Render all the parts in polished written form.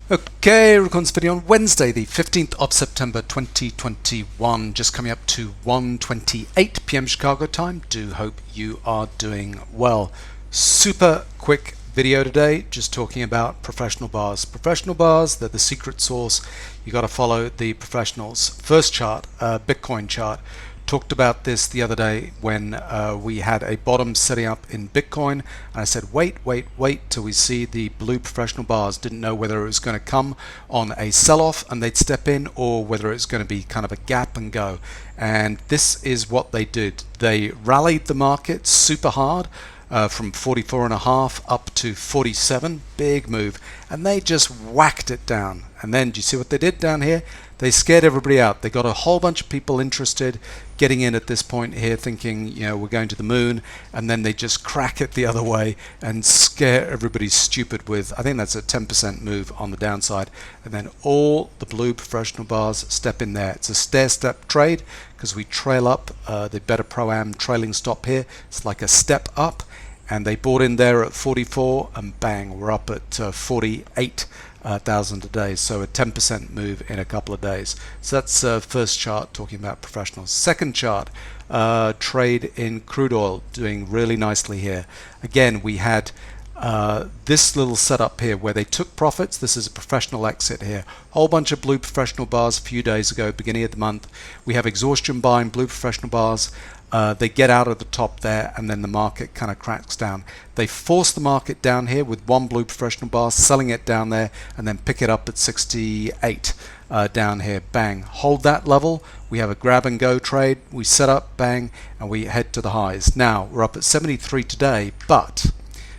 Okay, recording this video on Wednesday, the 15th of September 2021, just coming up to 1:28 p.m. Chicago time. Do hope you are doing well. Super quick video today, just talking about professional bars. Professional bars, they're the secret sauce. You got to follow the professionals. First chart, Bitcoin chart. Talked about this the other day when we had a bottom setting up in Bitcoin, and I said wait till we see the blue professional bars. Didn't know whether it was going to come on a sell-off and they'd step in, or whether it's going to be kind of a gap and go. And this is what they did. They rallied the market super hard, from 44.5 up to 47, big move, and they just whacked it down. And then do you see what they did down here? They scared everybody out. They got a whole bunch of people interested, getting in at this point here, thinking, you know, we're going to the moon, and then they just crack it the other way and scare everybody stupid with, I think that's a 10% move on the downside, and then all the blue professional bars step in there. It's a stair-step trade because we trail up, the Better Pro-Am trailing stop here. It's like a step up, and they bought in there at 44, and bang, we're up at 48,000 a day, so a 10% move in a couple of days. So that's first chart talking about professionals. Second chart, trade in crude oil, doing really nicely here. Again, we had this little setup here where they took profits. This is a professional exit here. Whole bunch of blue professional bars a few days ago, beginning of the month. We have exhaustion buying blue professional bars. They get out of the top there, and then the market kind of cracks down. They force the market down here with one blue professional bar, selling it down there, and then pick it up at 68 down here. Bang, hold that level. We have a grab and go trade. We set up, bang, and we head to the highs. Now we're up at 73 today, but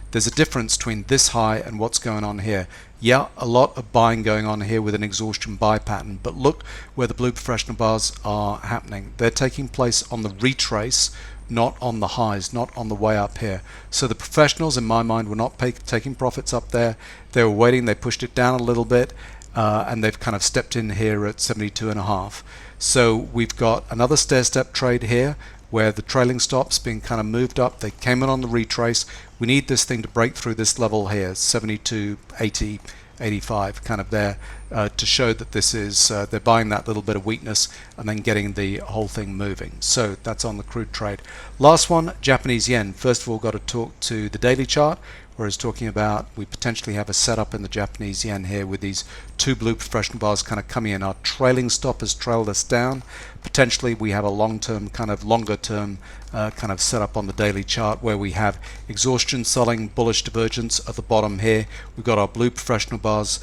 there's a difference between this high and what's going on here. Yeah, a lot of buying going on here with an exhaustion buy pattern, but look where the blue professional bars are happening. They're taking place on the retrace, not on the highs, not on the way up here. So the professionals, in my mind, were not taking profits up there. They were waiting. They pushed it down a little bit, and they've kind of stepped in here at 72.5. So we've got another stair-step trade here, where the trailing stop's being kind of moved up. They came in on the retrace. We need this thing to break through this level here, 72, 80, 85, kind of there, to show that this is, they're buying that little bit of weakness and then getting the whole thing moving. So that's on the crude trade. Last one, Japanese yen. First of all, got to talk to the daily chart, where it's talking about we potentially have a setup in the Japanese yen here with these two blue professional bars kind of coming in. Our trailing stop has trailed us down. Potentially we have a long-term, kind of longer-term kind of setup on the daily chart, where we have exhaustion selling, bullish divergence at the bottom here. We've got our blue professional bars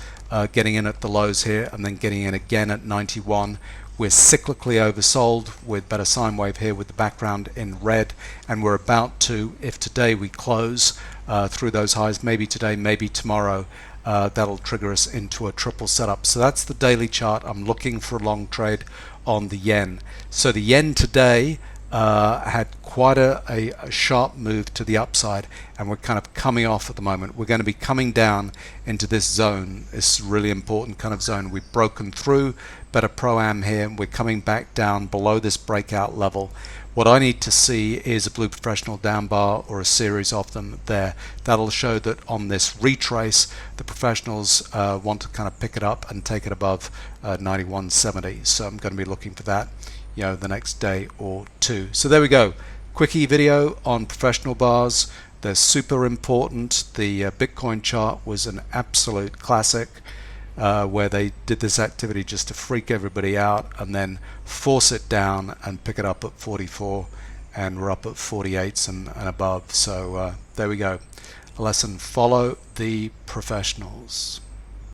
getting in at the lows here, and then getting in again at 91. We're cyclically oversold with better sine wave here with the background in red, and we're about to, if today we close through those highs, maybe today, maybe tomorrow, that'll trigger us into a triple setup. So that's the daily chart. I'm looking for a long trade on the yen. So the yen today had quite a sharp move to the upside, and we're kind of coming off at the moment. We're going to be coming down into this zone, this really important kind of zone. We've broken through Better Pro-Am here, and we're coming back down below this breakout level. What I need to see is a blue professional down bar, or a series of them there. That'll show that on this retrace, the professionals want to kind of pick it up and take it above 91.70. So I'm going to be looking for that, you know, the next day or two. So there we go. Quickie video on professional bars. They're super important. The Bitcoin chart was an absolute classic, where they did this activity just to freak everybody out and then force it down and pick it up at 44, and we're up at 48s and above. So there we go. A lesson: follow the professionals.